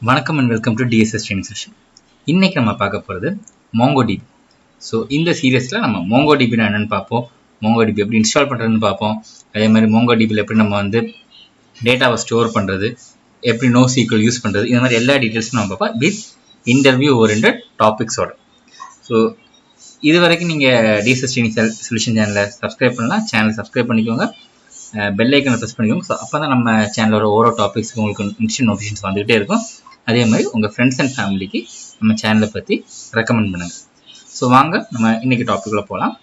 வணக்கம் and welcome to TDS training session. இன்னைக்கு நம்ம பார்க்க போகிறது MongoDB. ஸோ இந்த சீரியஸில் நம்ம MongoDB என்னென்னு பார்ப்போம், MongoDB எப்படி இன்ஸ்டால் பண்ணுறதுன்னு பார்ப்போம். அதே மாதிரி MongoDBயில் எப்படி நம்ம டேட்டாவை ஸ்டோர் பண்ணுறது, எப்படி NoSQL யூஸ் பண்ணுறது, இந்த மாதிரி எல்லா டீட்டெயில்ஸும் நம்ம பார்ப்போம் வித் இன்டர்வியூ ஓரியன்டட் டாபிக்ஸோட. ஸோ இது வரைக்கும் நீங்கள் டிஎஸ்எஸ் ட்ரைனிங் சொல்யூஷன் சேனலை சப்ஸ்கிரைப் பண்ணலாம், சேனலை சப்ஸ்கிரைப் பண்ணிக்கோங்க, பெல் ஐக்கனை ப்ரெஸ் பண்ணிக்கோங்க. ஸோ அப்போ தான் நம்ம சேனலோட ஓரோ டாபிக்ஸ்க்கு உங்களுக்கு இன்ஸ்டன்ட் நோட்டிஃபிகேஷன்ஸ் வந்துகிட்டே இருக்கும். அதே மாதிரி உங்கள் ஃப்ரெண்ட்ஸ் அண்ட் ஃபேமிலிக்கு நம்ம சேனலை பற்றி ரெக்கமெண்ட் பண்ணுங்கள். ஸோ வாங்க நம்ம இன்றைக்கி டாப்பிக்கில் போகலாம்.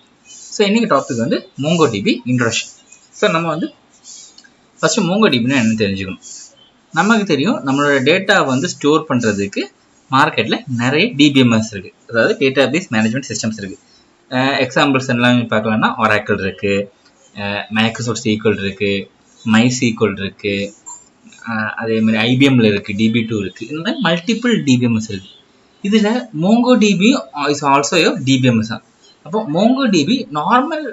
ஸோ இன்றைக்கி டாபிக் MongoDB இன்ட்ரோடக்ஷன். ஸோ நம்ம ஃபஸ்ட்டு MongoDBனா என்னன்னு தெரிஞ்சுக்கணும். நமக்கு தெரியும் நம்மளோட டேட்டா ஸ்டோர் பண்ணுறதுக்கு மார்க்கெட்டில் நிறைய டிபிஎம்எஸ் இருக்குது, அதாவது டேட்டாபேஸ் மேனேஜ்மெண்ட் சிஸ்டம்ஸ் இருக்குது. எக்ஸாம்பிள்ஸ் எல்லாம் பார்க்கலாம்னா Oracle இருக்குது, மைக்ரோசாஃப்ட் SQL இருக்குது, MySQL இருக்குது, அதே மாதிரி IBMல இருக்குது, DB2 இருக்குது. இந்த மாதிரி மல்டிபிள் டிபிஎம்எஸ் இருக்குது. இதில் MongoDB is also a DBMS தான். அப்போ MongoDB நார்மல்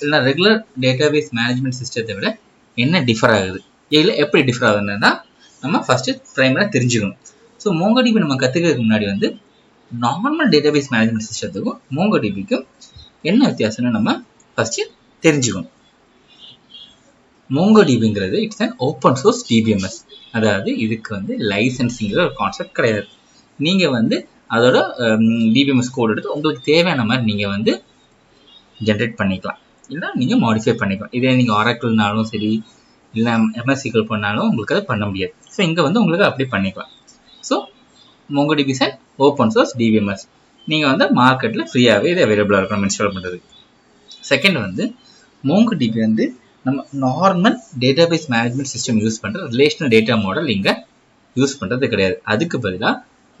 இல்லை ரெகுலர் டேட்டாபேஸ் மேனேஜ்மெண்ட் சிஸ்டத்தை விட என்ன டிஃபர் ஆகுது, இதில் எப்படி டிஃபர் ஆகுதுன்னா நம்ம ஃபஸ்ட்டு ப்ரைமராக தெரிஞ்சுக்கணும். ஸோ MongoDB நம்ம கற்றுக்கிறதுக்கு முன்னாடி நார்மல் டேட்டாபேஸ் மேனேஜ்மெண்ட் சிஸ்டத்துக்கும் MongoDBக்கும் என்ன வித்தியாசம்னு நம்ம ஃபஸ்ட்டு தெரிஞ்சுக்கணும். MongoDBங்கிறது it's an open source DBMS. அதாவது இதுக்கு லைசன்ஸிங்கிற ஒரு கான்செப்ட் கிடையாது. நீங்கள் அதோட டிபிஎம்எஸ் கோட் எடுத்து உங்களுக்கு தேவையான மாதிரி நீங்கள் ஜென்ரேட் பண்ணிக்கலாம், இல்லை நீங்கள் மாடிஃபை பண்ணிக்கலாம். இதே நீங்கள் Oracleனாலும் சரி, இல்லை MSSQL பண்ணாலும் உங்களுக்கு அதை பண்ண முடியாது. ஸோ இங்கே உங்களுக்கு அப்படி பண்ணிக்கலாம். So MongoDB is an open source DBMS. நீங்கள் மார்க்கெட்டில் ஃப்ரீயாகவே இது அவைலபிளாக இருக்கும் நம்ம இன்ஸ்டால் பண்ணுறதுக்கு. செகண்ட் MongoDB நம்ம normal database management system use பண்ணுற ரிலேஷனல் டேட்டா மாடல் இங்கே யூஸ் பண்ணுறது கிடையாது. அதுக்கு பதிலாக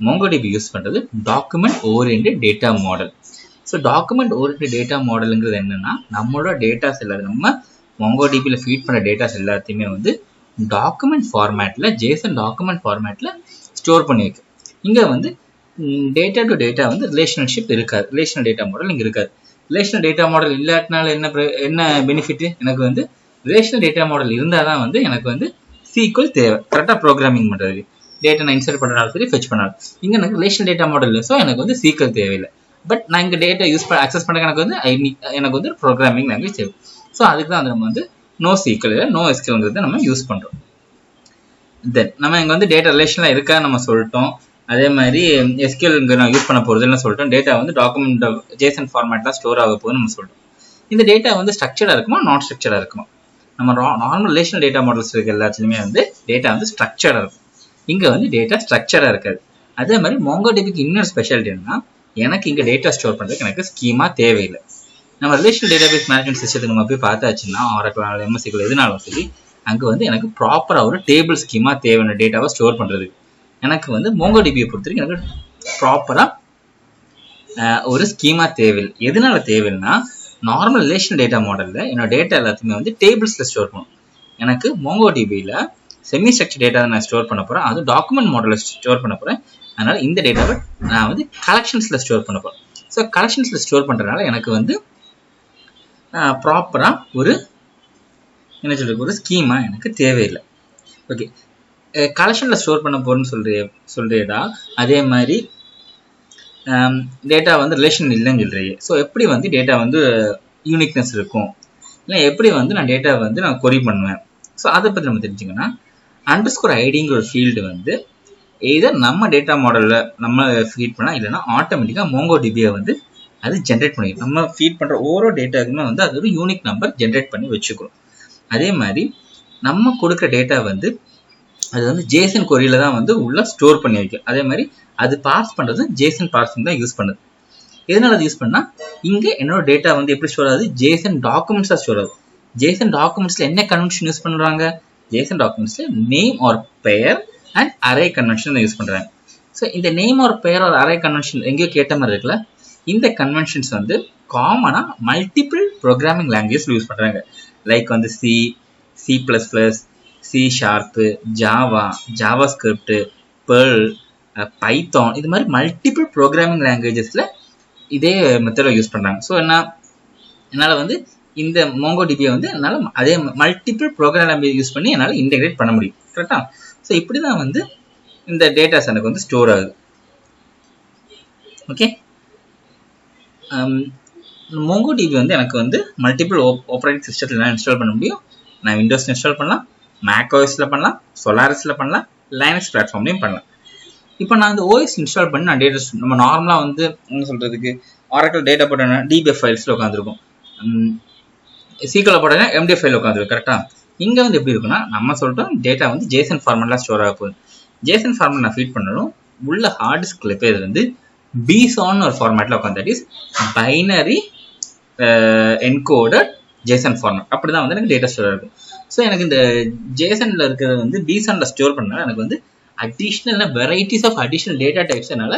MongoDB யூஸ் பண்ணுறது document oriented data model. So document oriented data மாடலுங்கிறது என்னென்னா, நம்மளோட டேட்டாஸ் எல்லாரும் நம்ம MongoDBயில் ஃபீட் பண்ணுற டேட்டாஸ் எல்லாத்தையுமே டாக்குமெண்ட் ஃபார்மேட்டில், ஜேசன் டாக்குமெண்ட் ஃபார்மேட்டில் ஸ்டோர் பண்ணி வைக்கும். இங்கே டேட்டா டு டேட்டா ரிலேஷன்ஷிப் இருக்காது, ரிலேஷனல் டேட்டா மாடல் இங்கே இருக்காது. ரிலேஷனல் டேட்டா மாடல் இல்லாட்டினால என்ன பெனிஃபிட், எனக்கு ரிலேஷனல் டேட்டா மாடல் இருந்தால் தான் எனக்கு SQL தேவை கரெக்டாக ப்ரோக்ராமிங் பண்ணுறதுக்கு. டேட்டா நான் இன்சர்ட் பண்ணுறாலும் சரி, ஃபெச் பண்ணாலும். இங்கே எனக்கு ரிலேஷனல் டேட்டா மாடல் இல்லை, ஸோ எனக்கு SQL தேவையில்லை. பட் நான் இங்கே டேட்டா அக்சஸ் பண்ணுற எனக்கு ப்ரோக்ராமிங் லாங்குவேஜ் தேவை. ஸோ அதுக்கு தான் நம்ம NoSQL இல்லை NoSQLங்கிறத நம்ம யூஸ் பண்ணுறோம். தென் நம்ம இங்கே டேட்டா ரிலேஷனில் இருக்கா நம்ம சொல்லிட்டோம். அதே மாதிரி SQL இங்கே நான் யூஸ் பண்ண போகிறதுன்னு சொல்லிட்டோம். டேட்டா டாக்குமெண்ட் ஜேசன் ஃபார்மேட்டில் ஸ்டோர் ஆக போகுதுன்னு நம்ம சொல்லிட்டோம். இந்த டேட்டா ஸ்ட்ரக்சர்டாக இருக்குமா, நான் ஸ்ட்ரக்சர்டாக இருக்குமா? நம்ம நார்மல் ரிலேஷனல் டேட்டா மாடல்ஸ் இருக்க எல்லாத்துலேயுமே டேட்டா ஸ்ட்ரக்சர்டாக இருக்கும். இங்கே டேட்டா ஸ்ட்ரக்சர்டாக இருக்காது. அதே மாதிரி MongoDBக்கு இன்னொரு ஸ்பெஷாலிட்டி என்னன்னா, எனக்கு இங்கே டேட்டா ஸ்டோர் பண்ணுறதுக்கு எனக்கு ஸ்கீமா தேவையில்லை. நம்ம ரிலேஷனல் டேட்டாபேஸ் மேனேஜ்மெண்ட் சிஸ்டத்துக்கு நம்ம போய் பார்த்தாச்சுன்னா, Oracle MSSQL எதுனாலும் சரி, அங்கே எனக்கு ப்ராப்பராக ஒரு டேபிள் ஸ்கீமா தேவையான டேட்டாவை ஸ்டோர் பண்ணுறதுக்கு எனக்கு MongoDBயை பொறுத்த வரைக்கும் எனக்கு ப்ராப்பராக ஒரு ஸ்கீமா தேவையில்லை. எதனால தேவைன்னா, நார்மல் ரிலேஷனல் டேட்டா மாடலில் என்னோட டேட்டா எல்லாத்தையுமே டேபிள்ஸில் ஸ்டோர் பண்ணும். எனக்கு MongoDBயில் செமி ஸ்ட்ரக்சர் டேட்டா நான் ஸ்டோர் பண்ண போகிறேன், அது டாக்குமெண்ட் மாடலில் ஸ்டோர் பண்ண போகிறேன். அதனால் இந்த டேட்டாவை நான் கலெக்ஷன்ஸில் ஸ்டோர் பண்ண போகிறேன். ஸோ கலெக்ஷன்ஸில் ஸ்டோர் பண்ணுறதுனால எனக்கு ப்ராப்பராக ஒரு என்ன சொல்கிறது, ஒரு ஸ்கீமா எனக்கு தேவையில்லை. ஓகே, கலெக்ஷனில் ஸ்டோர் பண்ண போகிறேன்னு சொல்கிறேடா. அதே மாதிரி டேட்டா ரிலேஷன் இல்லைன்னு சொல்கிறீங்க. ஸோ எப்படி டேட்டா யூனிக்னஸ் இருக்கும், இல்லை எப்படி நான் டேட்டா நான் கொரி பண்ணுவேன். ஸோ அதை பற்றி நம்ம தெரிஞ்சுக்கன்னா, அண்டர்ஸ்கோர் ஐடிங்கிற ஒரு ஃபீல்டு இதை நம்ம டேட்டா மாடலில் நம்ம ஃபீட் பண்ணால், இல்லைனா ஆட்டோமேட்டிக்காக MongoDBயை அது ஜென்ரேட் பண்ணிக்கும். நம்ம ஃபீட் பண்ணுற ஒவ்வொரு டேட்டாவுக்குமே அது ஒரு யூனிக் நம்பர் ஜென்ரேட் பண்ணி வச்சுக்கிறோம். அதே மாதிரி நம்ம கொடுக்குற டேட்டா அது ஜேசன் கொரியில தான் உள்ள ஸ்டோர் பண்ணி வைக்கும். அதே மாதிரி அது பார்ஸ் பண்ணுறது ஜேசன் பார்சிங் தான் யூஸ் பண்ணுது. எதனால அது யூஸ் பண்ணால், இங்கே என்னோட டேட்டா எப்படி ஸ்டோர் ஆகுது, ஜேசன் டாக்குமெண்ட்ஸாக ஸ்டோர் ஆகுது. ஜேசன் டாக்குமெண்ட்ஸில் என்ன கன்வென்ஷன் யூஸ் பண்ணுறாங்க, ஜேசன் டாக்குமெண்ட்ஸில் நேம் ஆர் பெயர் அண்ட் அரே கன்வென்ஷன் தான் யூஸ் பண்ணுறாங்க. ஸோ இந்த நேம் ஆர் பெயர் ஆர் அரே கன்வென்ஷன் எங்கேயோ கேட்ட மாதிரி இருக்குல்ல, இந்த கன்வென்ஷன்ஸ் காமனாக மல்டிபிள் ப்ரோக்ராமிங் லாங்குவேஜ் யூஸ் பண்ணுறாங்க. Like C++, C#, Java, JavaScript, Perl, Python, இது மாதிரி மல்டிபிள் ப்ரோக்ராமிங் லாங்குவேஜஸில் இதே மெத்தடை யூஸ் பண்ணுறாங்க. ஸோ என்னால் இந்த MongoDBயை என்னால் அதே மல்டிபிள் ப்ரோக்ராம் லாங்குவேஜ் யூஸ் பண்ணி என்னால் இன்டெகிரேட் பண்ண முடியும். கரெக்டாக? ஸோ இப்படி தான் இந்த டேட்டாஸ் எனக்கு வந்து ஸ்டோர் ஆகுது. ஓகே, MongoDB வந்து எனக்கு வந்து மல்டிபிள் ஆப்ரேட்டிங் சிஸ்டத்தில் நான் இன்ஸ்டால் பண்ண முடியும். நான் விண்டோஸ் இன்ஸ்டால் பண்ணலாம், macOSல பண்ணலாம், Solarisல பண்ணலாம், லைனக்ஸ் பிளாட்ஃபார்ம்லையும் பண்ணலாம். இப்போ நான் அந்த OS இன்ஸ்டால் பண்ணி நான் டேட்டா நம்ம நார்மலாக வந்து என்ன சொல்கிறதுக்கு ஆரக்கிள் டேட்டா போட்டோன்னா DBF ஃபைல்ஸில் உட்காந்துருக்கும், சீக்கிரம் போட்டோன்னா MDF ஃபைல் உட்காந்துருக்கும். கரெக்டாக இங்கே வந்து எப்படி இருக்குன்னா நம்ம சொல்லிட்டோம் டேட்டா வந்து JSON ஃபார்மெட்லாம் ஸ்டோர் ஆக போகுது. JSON ஃபார்மெட் நான் ஃபீட் பண்ணணும், உள்ள ஹார்ட் டிஸ்கில் போய் இது வந்து BSON ஒரு ஃபார்மேட்டில் உட்காந்து, that is binary encoded JSON format. அப்படி தான் வந்து எனக்கு டேட்டா ஸ்டோர் ஆகும். ஸோ எனக்கு இந்த JSONல இருக்கிறது வந்து BSONல ஸ்டோர் பண்ணால் எனக்கு வந்து additional varieties of additional data types என்னால்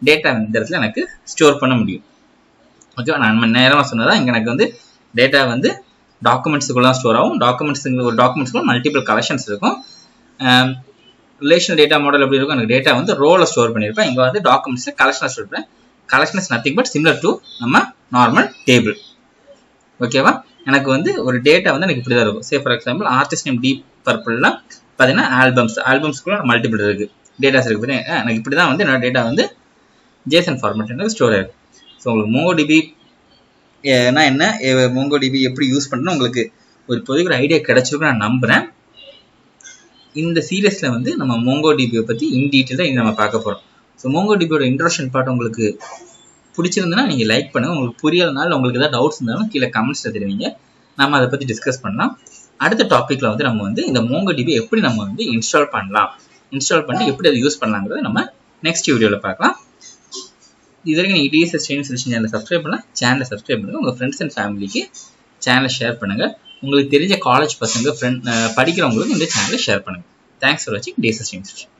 டேட்டா இந்த இடத்துல எனக்கு ஸ்டோர் பண்ண முடியும். ஓகேவா, நான் நேரமாக சொன்னதான் இங்கே எனக்கு வந்து டேட்டா வந்து டாக்குமெண்ட்ஸுக்குள்ள ஸ்டோர் ஆகும். ஒரு டாக்குமெண்ட்ஸ்க்குள்ள மல்டிபிள் கலெக்ஷன்ஸ் இருக்கும். ரிலேஷனல் டேட்டா மாடல் எப்படி இருக்கும், எனக்கு டேட்டா வந்து ரோல ஸ்டோர் பண்ணியிருப்பேன். இங்கே வந்து டாக்குமெண்ட்ஸில் கலெக்ஷனாக ஸ்டோர் பண்ணேன். Collection is nothing but similar to நம்ம நார்மல் டேபிள். ஓகேவா, எனக்கு வந்து ஒரு டேட்டா வந்து எனக்கு இப்படி தான் இருக்கும். Say for example artist name Deep பர்பிள்லாம் பார்த்தீங்கன்னா ஆல்பம்ஸ்க்குள்ள மல்டிபிள் இருக்குது, டேட்டாஸ் இருக்குது. எனக்கு இப்படி தான் வந்து என்னோட டேட்டா வந்து JSON ஃபார்மேட் எனக்கு ஸ்டோர் ஆகிருக்கு. ஸோ உங்களுக்கு MongoDB என்ன MongoDB எப்படி யூஸ் பண்ணணும் உங்களுக்கு ஒரு பொதுவாக ஒரு ஐடியா கிடைச்சிருக்கும் நான் நம்புகிறேன். இந்த சீரியஸில் வந்து நம்ம MongoDB பற்றி இன் டீட்டெயிலாக நம்ம பார்க்க போகிறோம். ஸோ MongoDBயோட இன்ட்ரோடக்ஷன் பார்ட் உங்களுக்கு பிடிச்சிருந்ததுன்னா நீங்கள் லைக் பண்ணுங்கள். உங்களுக்கு புரியலனாலும் உங்களுக்கு ஏதாவது டவுட்ஸ் இருந்தாலும் கீழே கமெண்ட்ஸில் தெரிவிங்க, நம்ம அதை பற்றி டிஸ்கஸ் பண்ணலாம். அடுத்த டாப்பிக்கில் வந்து நம்ம வந்து இந்த MongoDB எப்படி நம்ம வந்து இன்ஸ்டால் பண்ணி எப்படி அதை யூஸ் பண்ணலாங்கிறத நம்ம நெக்ஸ்ட் வீடியோவில் பார்க்கலாம். இது வரைக்கும் நீங்கள் DSS ட்ரெயினிங் சொல்யூஷன் சேனலை சப்ஸ்கிரைப் பண்ணலாம். சேனலை சப்ஸ்கிரைப் பண்ணுங்கள், உங்கள் ஃப்ரெண்ட்ஸ் அண்ட் ஃபேமிலிக்கு சேனலை ஷேர் பண்ணுங்கள். உங்களுக்கு தெரிஞ்ச காலேஜ் பசங்க படிக்கிறவங்களுக்கு இந்த சேனலை ஷேர் பண்ணுங்கள். தேங்க்ஸ் ஃபார் வாட்சிங் DSS ட்ரெயினிங் சொல்யூஷன்.